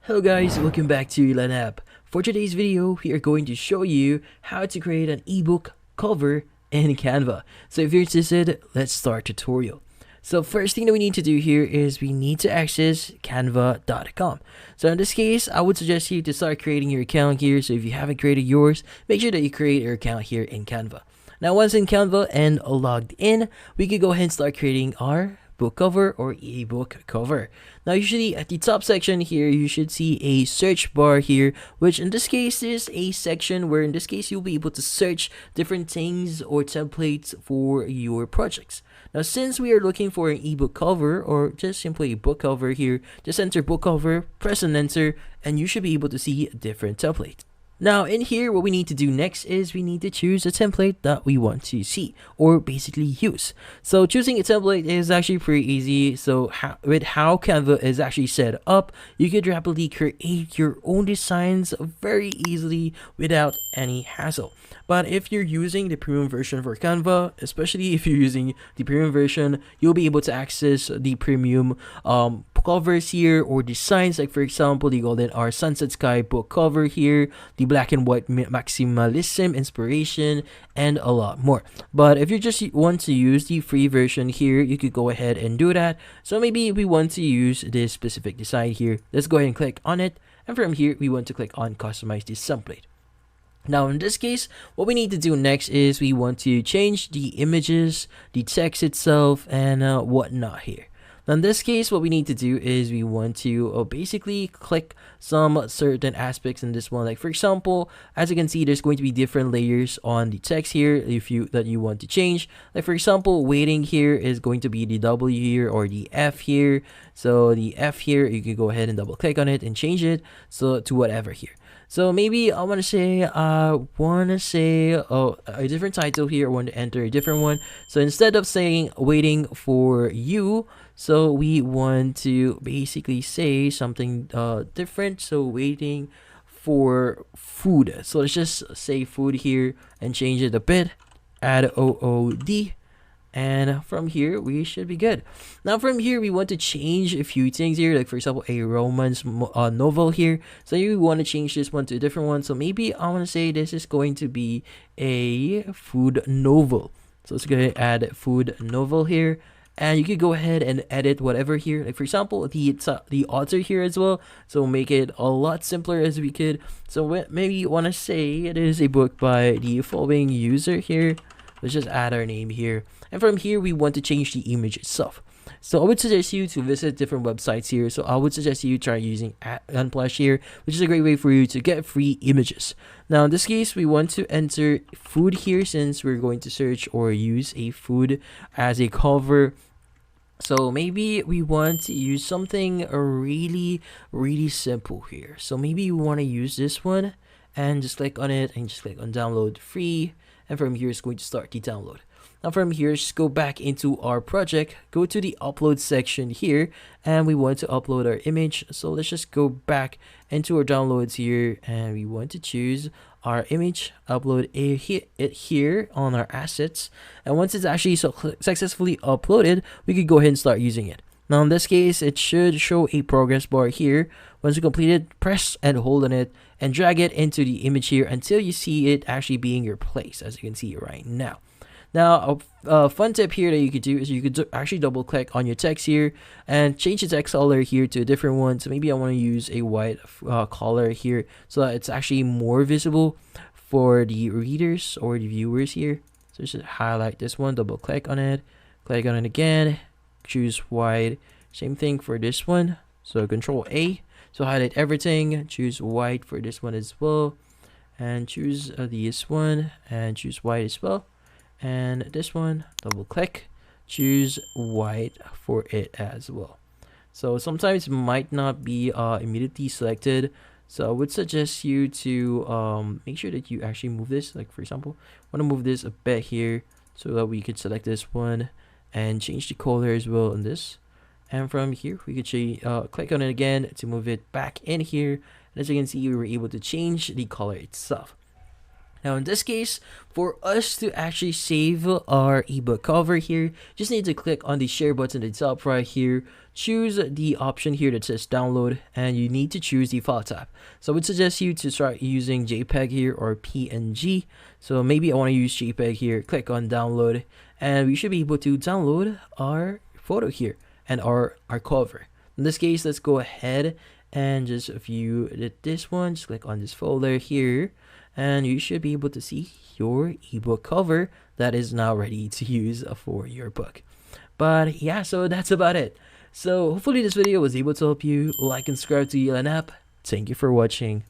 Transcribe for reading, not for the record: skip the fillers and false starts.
Hello guys, welcome back to App. For today's video, we are going to show you how to create an ebook cover in Canva. So if you're interested, let's start tutorial. So first thing that we need to do here is we need to access canva.com. So in this case, I would suggest you to start creating your account here. So if you haven't created yours, make sure that you create your account here in Canva. Now once in Canva and logged in, we could go ahead and start creating our book cover or ebook cover. Now usually at the top section here you should see a search bar here, which in this case is a section where in this case you'll be able to search different things or templates for your projects. Now since we are looking for an ebook cover or just simply a book cover here, just enter book cover, press and enter, and you should be able to see different templates. Now in here, what we need to do next is we need to choose a template that we want to see or basically use. So choosing a template is actually pretty easy. So with how Canva is actually set up, you could rapidly create your own designs very easily without any hassle. But if you're using the premium version for Canva, especially if you're using the premium version, you'll be able to access the premium covers here or designs, like for example the golden hour sunset sky book cover here, the black and white maximalism inspiration, and a lot more. But if you just want to use the free version here, you could go ahead and do that. So maybe we want to use this specific design here. Let's go ahead and click on it, and from here we want to click on customize this template. Now in this case, what we need to do next is we want to change the images, the text itself, and whatnot here. Now in this case, what we need to do is we want to basically click some certain aspects in this one. Like for example, as you can see, there's going to be different layers on the text here that you want to change. Like for example, weighting here is going to be the W here or the F here. So the F here, you can go ahead and double click on it and change it so to whatever here. So maybe I want to say a different title here. I want to enter a different one. So instead of saying waiting for you, so we want to basically say something different. So waiting for food. So let's just say food here and change it a bit. Add OOD. And from here, we should be good. Now from here, we want to change a few things here. Like for example, a romance novel here. So you want to change this one to a different one. So maybe I want to say this is going to be a food novel. So let's go ahead and add food novel here. And you could go ahead and edit whatever here. Like for example, the author here as well. So make it a lot simpler as we could. So maybe you want to say it is a book by the following user here. Let's just add our name here. And from here, we want to change the image itself. So I would suggest you to visit different websites here. So I would suggest you try using Unsplash here, which is a great way for you to get free images. Now in this case, we want to enter food here since we're going to search or use a food as a cover. So maybe we want to use something really simple here. So maybe we want to use this one and just click on it and just click on download free. And from here, it's going to start the download. Now from here, just go back into our project, go to the upload section here, and we want to upload our image. So let's just go back into our downloads here, and we want to choose our image, upload it here on our assets. And once it's actually successfully uploaded, we could go ahead and start using it. Now in this case, it should show a progress bar here. Once you complete it, press and hold on it and drag it into the image here until you see it actually being your place, as you can see right now. Now, a fun tip here that you could do is you could actually double click on your text here and change the text color here to a different one. So maybe I want to use a white color here so that it's actually more visible for the readers or the viewers here. So just highlight this one, double click on it again, choose white. Same thing for this one. So Control A. So highlight everything, choose white for this one as well, and choose this one and choose white as well. And this one, double click, choose white for it as well. So sometimes it might not be immediately selected. So I would suggest you to make sure that you actually move this. Like for example, I want to move this a bit here so that we could select this one and change the color as well on this. And from here, we could click on it again to move it back in here. And as you can see, we were able to change the color itself. Now in this case, for us to actually save our ebook cover here, just need to click on the share button at the top right here, choose the option here that says download, and you need to choose the file type. So I would suggest you to start using JPEG here or PNG. So maybe I want to use JPEG here, click on download, and we should be able to download our photo here and our cover. In this case, let's go ahead and just view this one. Just click on this folder here, and you should be able to see your ebook cover that is now ready to use for your book. But yeah, so that's about it. So hopefully this video was able to help you. Like and subscribe to Yelan app. Thank you for watching.